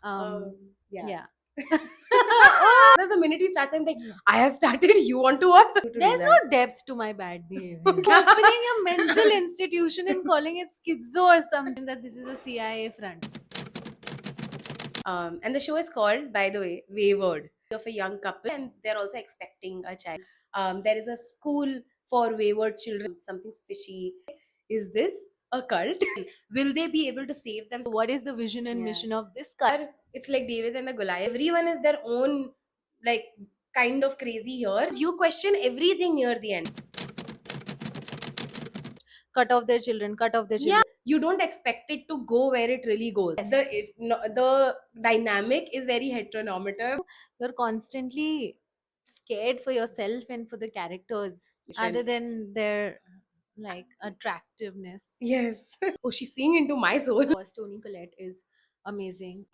Um, Yeah. yeah. The minute you start saying, I have started, you want to watch? There's no depth to my bad behavior. Opening a mental institution and calling it schizo or something that this is a CIA front. And the show is called, by the way, Wayward, of a young couple, and they're also expecting a child. There is a school for wayward children. Something's fishy. Is this a cult? Will they be able to save them? What is the vision and Yeah. mission of this cult? It's like David and the Goliath. Everyone is their own, like, kind of crazy here. You question everything near the end. Cut off their children, cut off their children. Yeah, you don't expect it to go where it really goes. The dynamic is very heteronormative. You're constantly scared for yourself and for the characters other than their like attractiveness. Yes. Oh, she's seeing into my soul. Tony Collette is amazing.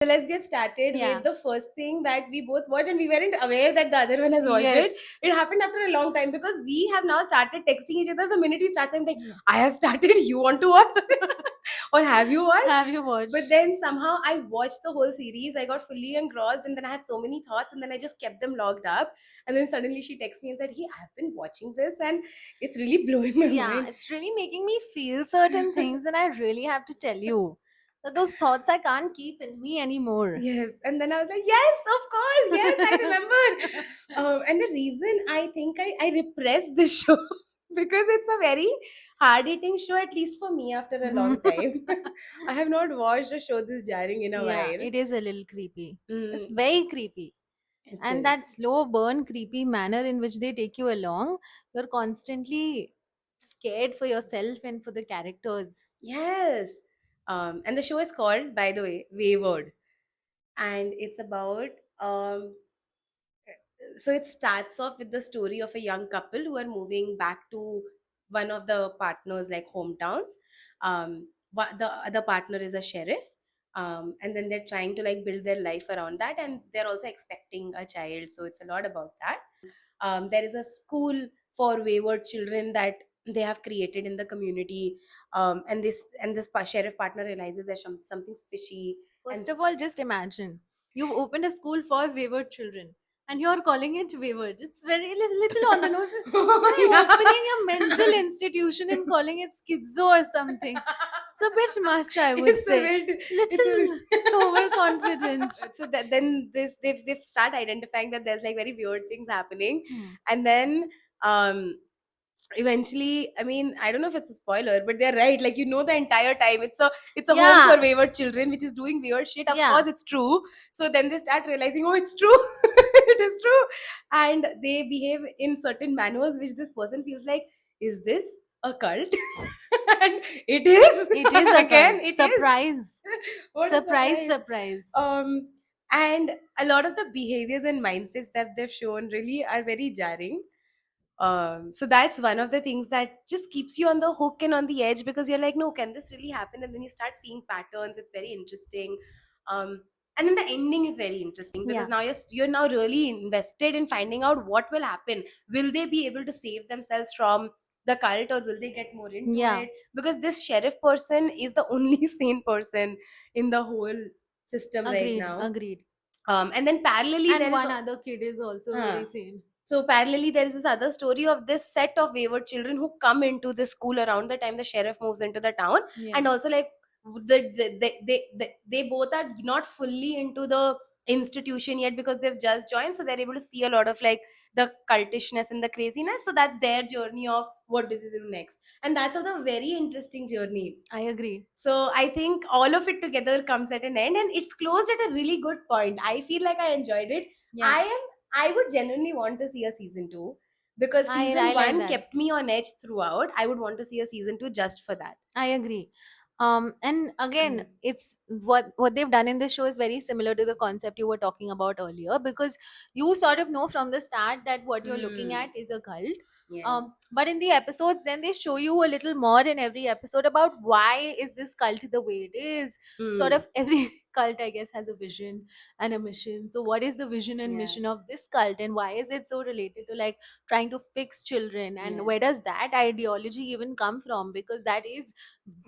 So let's get started Yeah. with the first thing that we both watched, and we weren't aware that the other one has watched Yes. it. It happened after a long time because we have now started texting each other the minute we start saying, I have started, you want to watch? Or have you watched? Have you watched? But then somehow I watched the whole series. I got fully engrossed, and then I had so many thoughts, and then I just kept them logged up. And then suddenly she texted me and said, Hey, I've been watching this, and it's really blowing my mind. It's really making me feel certain things, and I really have to tell you that those thoughts I can't keep in me anymore. Yes. And then I was like, yes, of course. Yes, I remember. And the reason I think I repressed this show because it's a very hard eating show, at least for me, after a long time. I have not watched a show this jarring in a Yeah, while. it is a little creepy. It's Mm, very creepy. it And is. that slow burn, creepy manner in which they take you along, you're constantly scared for yourself and for the characters. Yes. And the show is called, by the way, Wayward. And it's about so it starts off with the story of a young couple who are moving back to one of the partners like hometowns. The other partner is a sheriff, and then they're trying to like build their life around that, and they're also expecting a child, so it's a lot about that. There is a school for wayward children that they have created in the community, and this sheriff partner realizes there's something's fishy. First of all, just imagine you've opened a school for wayward children and you're calling it wayward. It's very little on the nose. You're opening a mental institution and calling it schizo or something. It's a bit much, I would It's a say. bit- Little overconfident. So that then they've start identifying that there's like very weird things happening, Hmm. and then um eventually, I mean, I don't know if it's a spoiler, but they're right, like, the entire time it's a home Yeah. for wayward children which is doing weird shit. Of Yeah. course it's true. So then they start realizing, oh, it's true. It is true. And they behave in certain manners which this person feels like, is this a cult? And it is. It is a Again, cult. it is. Surprise. What a Surprise. And a lot of the behaviors and mindsets that they've shown really are very jarring. So that's one of the things that just keeps you on the hook and on the edge, because you're like, no, can this really happen? And then you start seeing patterns. It's very interesting. And then the ending is very interesting because Yeah. now you're now really invested in finding out what will happen. Will they be able to save themselves from the cult, or will they get more into Yeah. it? Because this sheriff person is the only sane person in the whole system right now. Agreed. And then parallelly, And there is one other kid is also very Huh. sane. So parallelly, there is this other story of this set of wayward children who come into the school around the time the sheriff moves into the town, Yeah. and also like they both are not fully into the institution yet because they've just joined, so they're able to see a lot of like the cultishness and the craziness. So that's their journey of what do they do next, and that's also a very interesting journey. I agree. So I think all of it together comes at an end, and it's closed at a really good point. I feel like I enjoyed it. Yeah. I would genuinely want to see a season 2 because I season like 1 that. kept me on edge throughout. I would want to see a season 2 just for that. I agree. And again, it's what they've done in this show is very similar to the concept you were talking about earlier, because you sort of know from the start that what you're looking Mm. at is a cult. Yes. But in the episodes, then they show you a little more in every episode about why is this cult the way it is. Sort Mm. of every cult, I guess, has a vision and a mission. So what is the vision and Yeah. mission of this cult, and why is it so related to like trying to fix children, and where Yes. does that ideology even come from? Because that is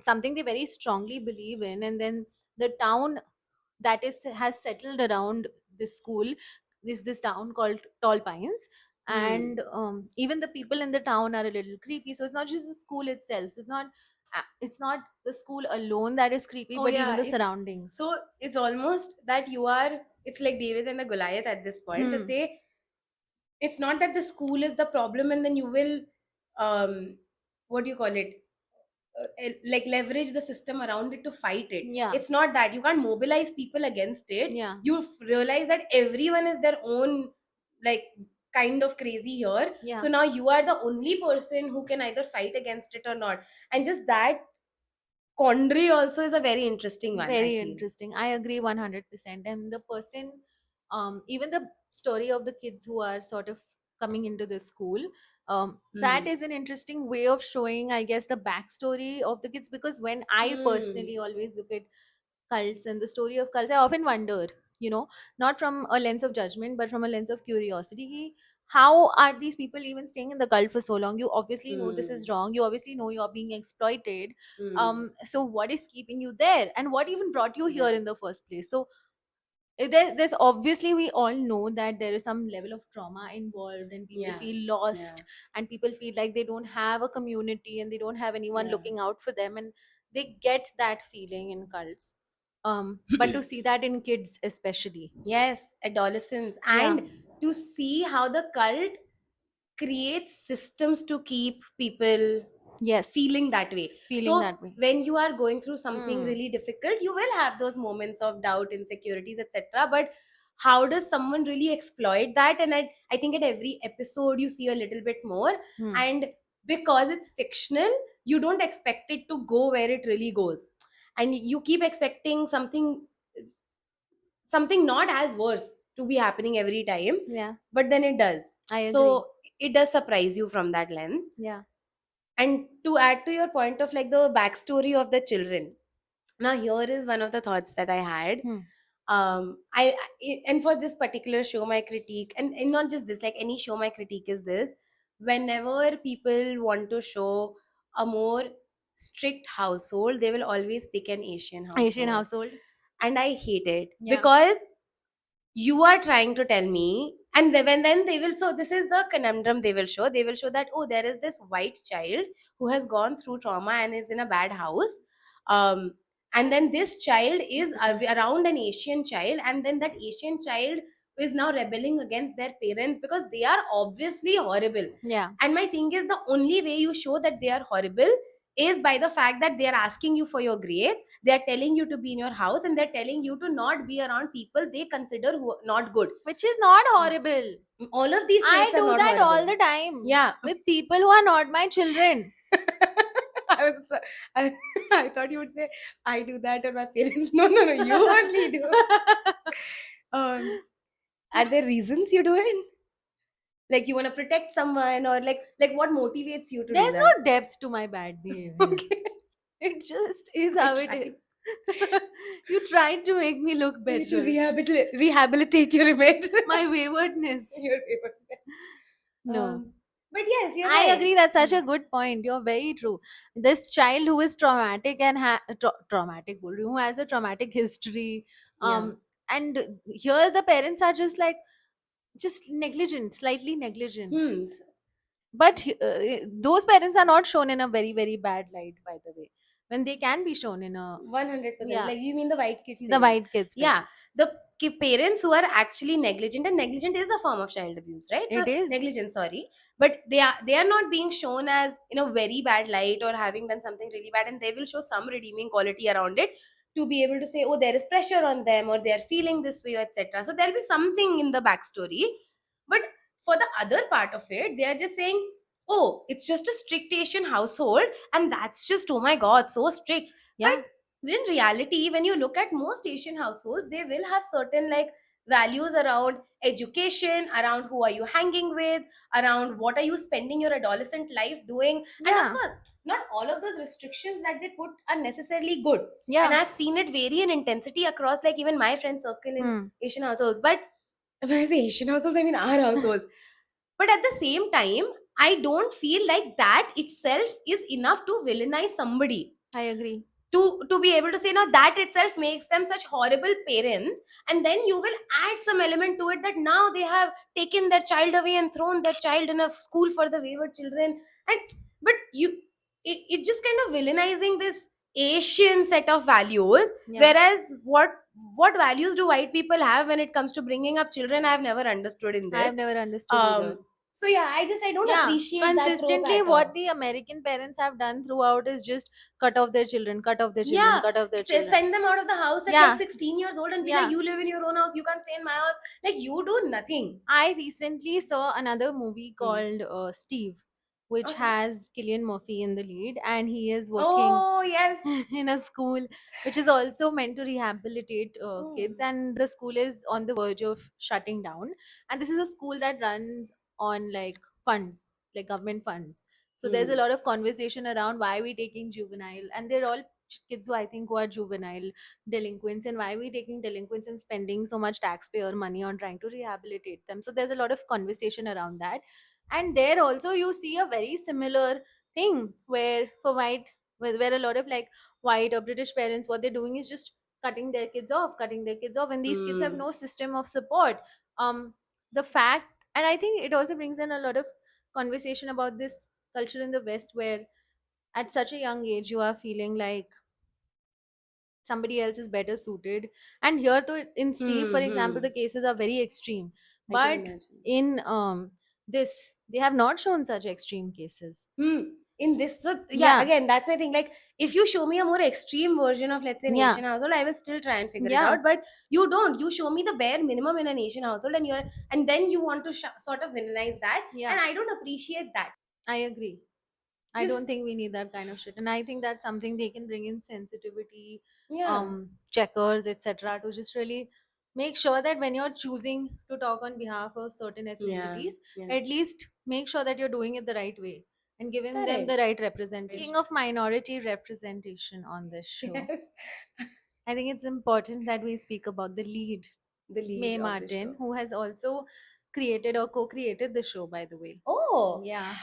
something they very strongly believe in. And then the town that is has settled around this school is this town called Tall Pines. Hmm. And even the people in the town are a little creepy. So it's not just the school itself. So it's not the school alone that is creepy, Oh but even yeah, the it's surroundings. so it's almost that you are. It's like David and the Goliath at this point to Hmm. say it's not that the school is the problem, and then you will, what do you call it? Like leverage the system around it to fight it. Yeah. It's not that you can't mobilize people against it. Yeah. You realize that everyone is their own, like, kind of crazy here. Yeah. So now you are the only person who can either fight against it or not. And just that quandary also is a very interesting one, I Very feel. interesting. I agree 100%. And the person, even the story of the kids who are sort of coming into the school, that Hmm. is an interesting way of showing, I guess, the backstory of the kids. Because when I Hmm. personally always look at cults and the story of cults, I often wonder, not from a lens of judgment, but from a lens of curiosity. How are these people even staying in the cult for so long? You obviously know this Hmm. is wrong. You obviously know you're being exploited. Hmm. So what is keeping you there, and what even brought you here Yeah. in the first place? So there's obviously, we all know that there is some level of trauma involved, and people Yeah. feel Yeah. lost, and people feel like they don't have a community and they don't have anyone Yeah. looking out for them, and they get that feeling in cults. But to see that in kids especially. Yes, adolescence. Yeah. And to see how the cult creates systems to keep people Yes. feeling that way. Feeling So that way. when you are going through something Hmm. really difficult, you will have those moments of doubt, insecurities, etc. But how does someone really exploit that? And I think at every episode you see a little bit more. Hmm. And because it's fictional, you don't expect it to go where it really goes. And you keep expecting something not as worse to be happening every time, Yeah, but then it does. I agree. So it does surprise you from that lens. Yeah. And to add to your point of like the backstory of the children, now here is one of the thoughts that I had. Hmm. And for this particular show, my critique, and not just this, like any show, my critique is this: whenever people want to show a more strict household, they will always pick an Asian Asian household, household. and I hate it Yeah. because you are trying to tell me, and then they will, so this is the conundrum they will show that, oh, there is this white child who has gone through trauma and is in a bad house, um and then this child is around an Asian child, and then that Asian child is now rebelling against their parents because they are obviously horrible. Yeah. And my thing is, the only way you show that they are horrible is by the fact that they are asking you for your grades, they are telling you to be in your house, and they're telling you to not be around people they consider who not good. Which is not horrible. All of these I traits are do not that all horrible. the time Yeah. with people who are not my children. I was I, I thought you would say I do that or my parents. No, no, no, you only do. Are there reasons you do it? Like you want to protect someone, or like what motivates you to do There's that? no depth to my bad behavior. Okay. It just is I how it tried. is. You tried to make me look I need to better. rehabilitate your image. My waywardness. Your favorite. No. But yes, you're I right. agree. That's such a good point. You're very true. This child who is traumatic and traumatic, who has a traumatic history, Yeah. and here the parents are just negligent, slightly negligent. Hmm. But those parents are not shown in a very very bad light, by the way, when they can be shown in a 100%. yeah, Like you mean the white kids the parents? white kids Yeah, parents. the parents who are actually negligent, and negligent is a form of child abuse, right? So It is. negligent, sorry, but they are not being shown as in a very bad light or having done something really bad, and they will show some redeeming quality around it to be able to say, oh, there is pressure on them, or they are feeling this way, etc. So there'll be something in the backstory, but for the other part of it, they are just saying, oh, it's just a strict Asian household, and that's just, oh my god, so strict. But Yeah. in reality, when you look at most Asian households, they will have certain like values around education, around who are you hanging with, around what are you spending your adolescent life doing. And of Yeah. course, not all of those restrictions that they put are necessarily good, and Yeah. I've seen it vary in intensity across like even my friend circle in Hmm. Asian households. But when I say Asian households, I mean our households. But at the same time, I don't feel like that itself is enough to villainize somebody, I agree. to be able to say, no, that itself makes them such horrible parents. And then you will add some element to it that now they have taken their child away and thrown their child in a school for the wayward children. And but you, it just kind of villainizing this Asian set of values. Yeah. Whereas what values do white people have when it comes to bringing up children, I've never understood in I've this. never understood either. um so yeah, I don't Yeah, appreciate that trope consistently at what all. the American parents have done throughout is just cut off their children, cut off their children, Yeah, cut off their they children. send them out of the house at like Yeah. 16 years old and be like, Yeah. you live in your own house, you can't stay in my house. Like, you do nothing. I recently saw another movie Hmm. called Steve, which Okay. has Killian Murphy in the lead, and he is working Oh, yes. in a school which is also meant to rehabilitate kids, Hmm. and the school is on the verge of shutting down. And this is a school that runs on like funds, like government funds. So there's a Hmm. lot of conversation around why we taking juvenile, and they're all kids who I think who are juvenile delinquents, and why we taking delinquents and spending so much taxpayer money on trying to rehabilitate them. So there's a lot of conversation around that. And there also you see a very similar thing where for white, where a lot of like white or British parents, what they're doing is just cutting their kids off, and these kids have Hmm. no system of support. The fact, and I think it also brings in a lot of conversation about this culture in the West, where at such a young age you are feeling like somebody else is better suited. And here to in Steve, for Hmm. example, Hmm. the cases are very extreme, I can but imagine. in this they have not shown such extreme cases. Hmm. In this, so yeah, Yeah. again, that's my thing. Like, if you show me a more extreme version of, let's say, an Yeah. Asian household, I will still try and figure it Yeah. out. But you don't. You show me the bare minimum in an Asian household, and then you want to sort of villainize that, Yeah. and I don't appreciate that. I agree. I don't Just think we need that kind of shit. And I think that's something they can bring in sensitivity, yeah, checkers, etc. to just really make sure that when you're choosing to talk on behalf of certain yeah, ethnicities, yeah. at least make sure that you're doing it the right way and giving them Correct. the right representation. It's Speaking of minority representation on this show, yes, I think it's important that we speak about the lead, the lead Mae of the Martin, show. who has also created or co-created the show, by the way. Oh, Yeah.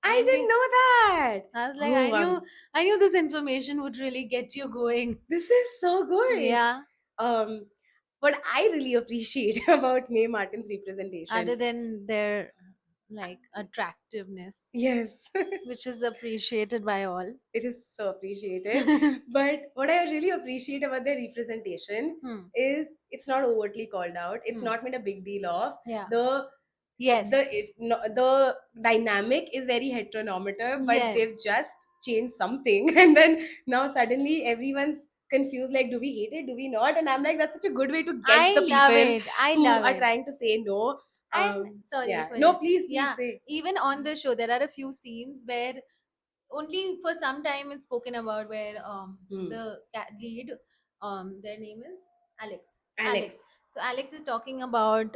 I And didn't we, know that. I was like, Oh, I knew this information would really get you going. this is so good. Yeah. Um, what I really appreciate about Mae Martin's representation. Other than their like attractiveness, Yes, which is appreciated by all. it is so appreciated. But what I really appreciate about their representation Hmm. is it's not overtly called out. It's Hmm. not made a big deal of. Yeah. The Yes. the dynamic is very heteronormative, but Yes. they've just changed something, and then now suddenly everyone's confused. Like, do we hate it? Do we not? And I'm like, that's such a good way to get I the love people it. I who love are it. trying to say no. And sorry Yeah. for No, it. please Yeah. say. Even on the show, there are a few scenes where only for some time it's spoken about where Hmm. the lead, their name is Alex. Alex. Alex. So Alex is talking about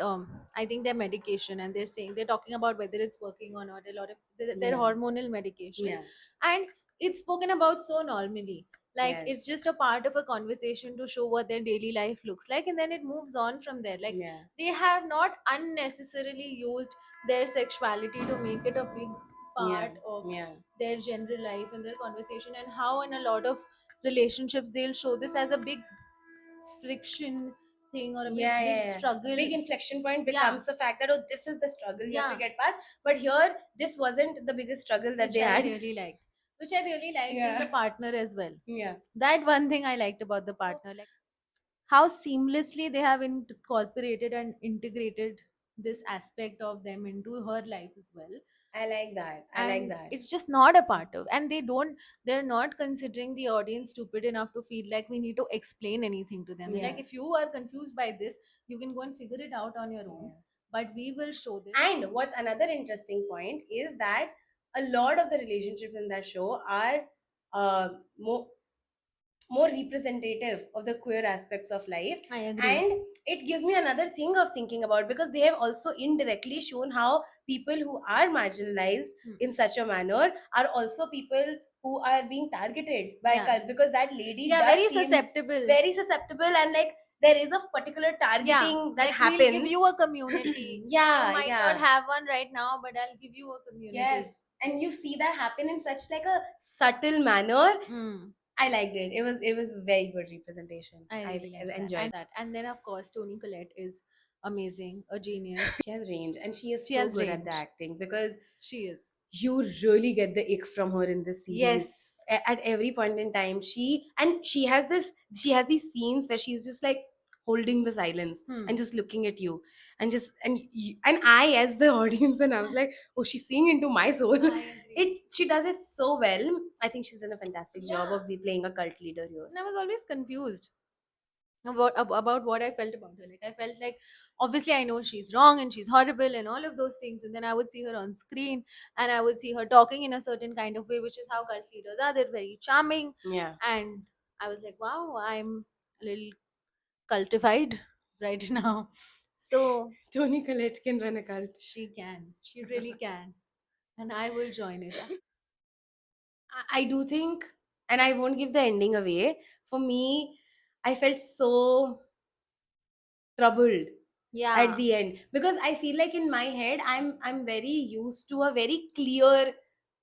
I think their medication, and they're talking about whether it's working or not. A lot of their Yeah. hormonal medication, Yeah. and it's spoken about so normally. Like it's Yes. just a part of a conversation to show what their daily life looks like, and then it moves on from there. Like Yeah. they have not unnecessarily used their sexuality to make it a big Yeah. part of Yeah. their general life and their conversation, and how in a lot of relationships they'll show this as a big friction thing or a big Yeah, big yeah, yeah. struggle. Big inflection point Yeah. becomes the fact that, oh, this is the struggle we have to Yeah. get past. But here, this wasn't the biggest struggle that Which they I had. really liked. Which I really liked in Yeah. the partner as well. Yeah. That one thing I liked about the partner, like how seamlessly they have incorporated and integrated this aspect of them into her life as well. I like that. I like And that. it's just not a part of, and they're not considering the audience stupid enough to feel like we need to explain anything to them. They're Yeah. like, if you are confused by this, you can go and figure it out on your own, Yeah. but we will show this. And what's another interesting point is that a lot of the relationships in that show are uh, more more representative of the queer aspects of life. I agree. And it gives me another thing of thinking about, because they have also indirectly shown how people who are marginalized Hmm. in such a manner are also people who are being targeted by Yeah. cults, because that lady Yeah, does very seem susceptible. very susceptible, and like there is a particular targeting that like happens. we'll give you a community. Yeah, You might yeah. not have one right now, but I'll give you a community. Yes, and you see that happen in such like a subtle manner. Mm, I liked it. It was very good representation. I really like enjoyed. that. And then of course Toni Collette is amazing, a genius. She has range, and she is She so has good at the range. acting, because She is. you really get the ick from her in this series. Yes. At every point in time, she has this, she has these scenes where she's just like holding the silence Hmm. and just looking at you, and just and I as the audience, and I was like, oh, she's seeing into my soul. I agree. She does it so well. I think she's done a fantastic job Yeah. of playing a cult leader here. And I was always confused about what I felt about her. Like I felt like obviously I know she's wrong and she's horrible and all of those things, and then I would see her on screen and I would see her talking in a certain kind of way, which is how cult leaders are. They're very charming, Yeah. and I was like, wow, I'm a little cultified right now. So Toni Collette can run a cult. she really can, and I will join it. I do think, and I won't give the ending away. For me, I felt so troubled Yeah. at the end, because I feel like in my head I'm very used to a very clear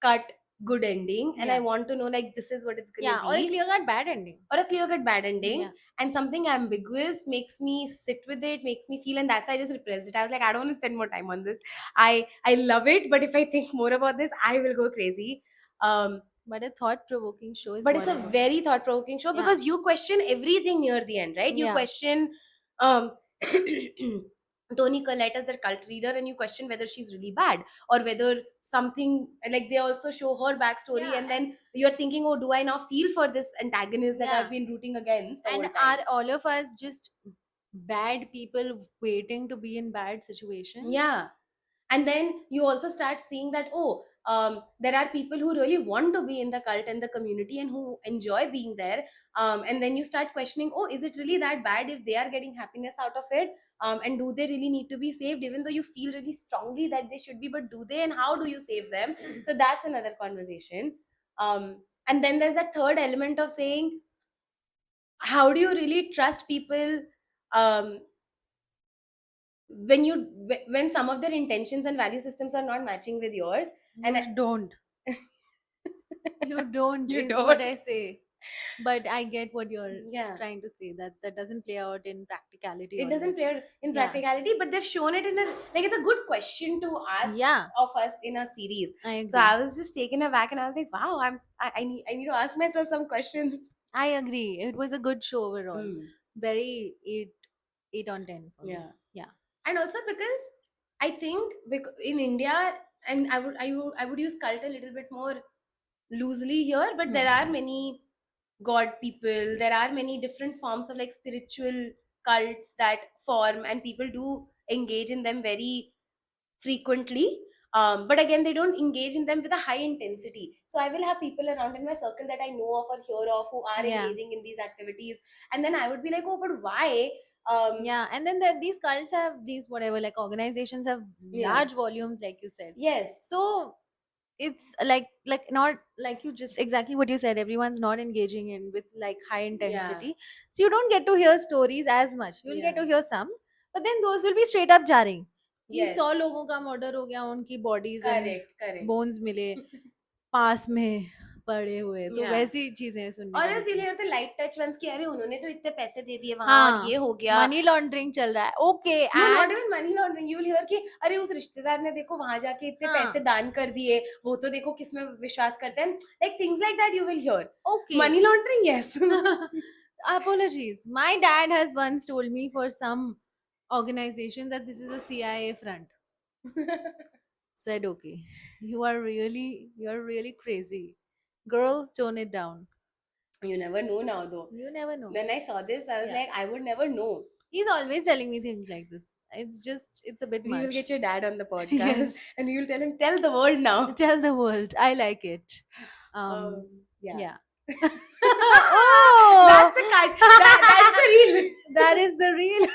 cut good ending, and I Yeah. want to know like this is what it's gonna Yeah, or a be, clear cut bad ending. or a clear cut bad ending. Yeah. And something ambiguous makes me sit with it, makes me feel, and that's why I just repressed it. I was like, I don't want to spend more time on this. I love it, but if I think more about this, I will go crazy. But a thought provoking show is But it's a whatever. very thought provoking show, Yeah. because you question everything near the end, right? You Yeah. question um Toni Collette as the cult leader, and you question whether she's really bad, or whether something like they also show her backstory, Yeah, and then you're thinking, oh, do I now feel for this antagonist that Yeah. I've been rooting against the And whole time? are all of us just bad people waiting to be in bad situations? Yeah. And then you also start seeing that, oh, there are people who really want to be in the cult and the community, and who enjoy being there. And then you start questioning, oh, is it really that bad if they are getting happiness out of it? And do they really need to be saved, even though you feel really strongly that they should be? But do they, and how do you save them? So that's another conversation. And then there's that third element of saying, how do you really trust people um, when some of their intentions and value systems are not matching with yours? And You don't. You don't You is don't. what I say. But I get what you're Yeah, trying to say. That doesn't play out in practicality. it doesn't Always. play out in Yeah. practicality, but they've shown it in a, like, it's a good question to ask Yeah, of us in a series. I agree. So I was just taken aback, and I was like, wow, I need to ask myself some questions. I agree. It was a good show overall. Mm. Very 8 on 10 for me. Yeah. Yeah. And also because I think in India, and I would use cult a little bit more loosely here, but there are many god people, there are many different forms of like spiritual cults that form, and people do engage in them very frequently. But again, they don't engage in them with a high intensity. So I will have people around in my circle that I know of or hear of who are Yeah. engaging in these activities, and then I would be like, oh, but why? Yeah, and then these cults have these whatever, like organizations have Yeah. large volumes, like you said. Yes. So it's like not like you just exactly what you said. Everyone's not engaging in with like high intensity, so you don't get to hear stories as much. You'll get Yeah. to hear some, but then those will be straight up jarring. कि Yes. 100 लोगों का murder हो गया, उनकी bodies and Correct. Bones मिले पास में पड़े हुए, तो Yeah. वैसी चीजें सुनने और को इसीलिए मिलती हैं। होते लाइट टच वंस की, अरे उन्होंने तो इतने पैसे दे दिए वहां, हाँ, और ये हो गया। मनी लॉन्ड्रिंग चल रहा है, okay, No, not and even money laundering. You will hear कि अरे उस रिश्तेदार ने देखो वहां जाके इतने हाँ। पैसे दान कर दिए, वो तो देखो किसमें विश्वास करते हैं, like things like that you will hear. okay. Money laundering, yes. Apologies. My dad has once told me for some organization that this is a CIA front. Said, okay, you're really crazy. Girl, tone it down. You never know now, though. You never know. When I saw this, I was Yeah. like, I would never know. He's always telling me things like this. It's a bit We much. will get your dad on the podcast, Yes. and you'll tell him, tell the world now. Tell the world. I like it. Yeah. Yeah. Oh, That's a cut. That's the real. that is the real.